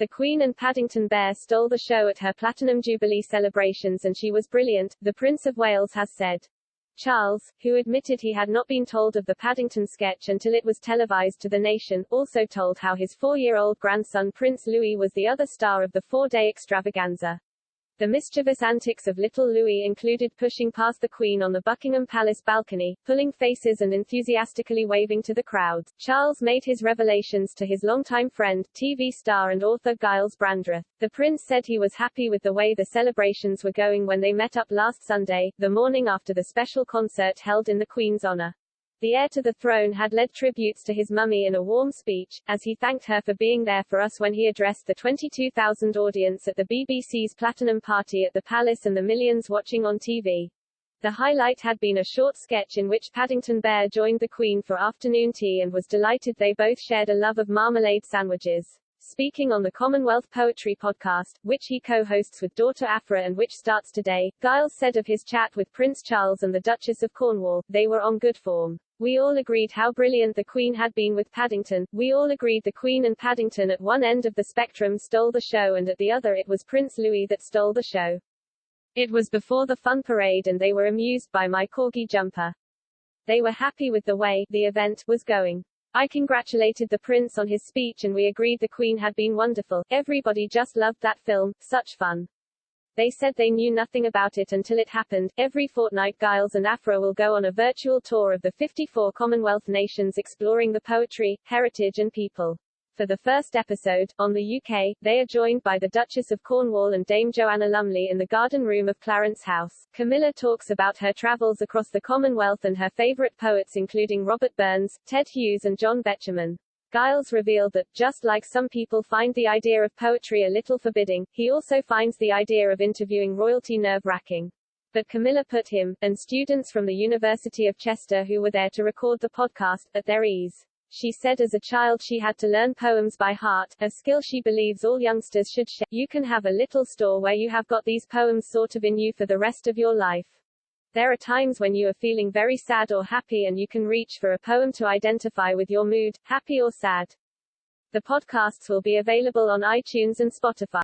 The Queen and Paddington Bear stole the show at her Platinum Jubilee celebrations and she was brilliant, the Prince of Wales has said. Charles, who admitted he had not been told of the Paddington sketch until it was televised to the nation, also told how his 4-year-old grandson Prince Louis was the other star of the 4-day extravaganza. The mischievous antics of little Louis included pushing past the Queen on the Buckingham Palace balcony, pulling faces and enthusiastically waving to the crowds. Charles made his revelations to his longtime friend, TV star and author Giles Brandreth. The prince said he was happy with the way the celebrations were going when they met up last Sunday, the morning after the special concert held in the Queen's honor. The heir to the throne had led tributes to his mummy in a warm speech, as he thanked her for being there for us when he addressed the 22,000 audience at the BBC's Platinum Party at the Palace and the millions watching on TV. The highlight had been a short sketch in which Paddington Bear joined the Queen for afternoon tea and was delighted they both shared a love of marmalade sandwiches. Speaking on the Commonwealth Poetry podcast, which he co-hosts with daughter Afra and which starts today, Giles said of his chat with Prince Charles and the Duchess of Cornwall, they were on good form. We all agreed how brilliant the Queen had been with Paddington. We all agreed the Queen and Paddington at one end of the spectrum stole the show and at the other it was Prince Louis that stole the show. It was before the fun parade and they were amused by my corgi jumper. They were happy with the way the event was going. I congratulated the prince on his speech and we agreed the Queen had been wonderful. Everybody just loved that film, such fun. They said they knew nothing about it until it happened. Every fortnight Giles and Afra will go on a virtual tour of the 54 Commonwealth nations exploring the poetry, heritage and people. For the first episode, on the UK, they are joined by the Duchess of Cornwall and Dame Joanna Lumley in the garden room of Clarence House. Camilla talks about her travels across the Commonwealth and her favourite poets including Robert Burns, Ted Hughes and John Betjeman. Giles revealed that, just like some people find the idea of poetry a little forbidding, he also finds the idea of interviewing royalty nerve-wracking. But Camilla put him, and students from the University of Chester who were there to record the podcast, at their ease. She said as a child she had to learn poems by heart, a skill she believes all youngsters should share. You can have a little store where you have got these poems sort of in you for the rest of your life. There are times when you are feeling very sad or happy and you can reach for a poem to identify with your mood, happy or sad. The podcasts will be available on iTunes and Spotify.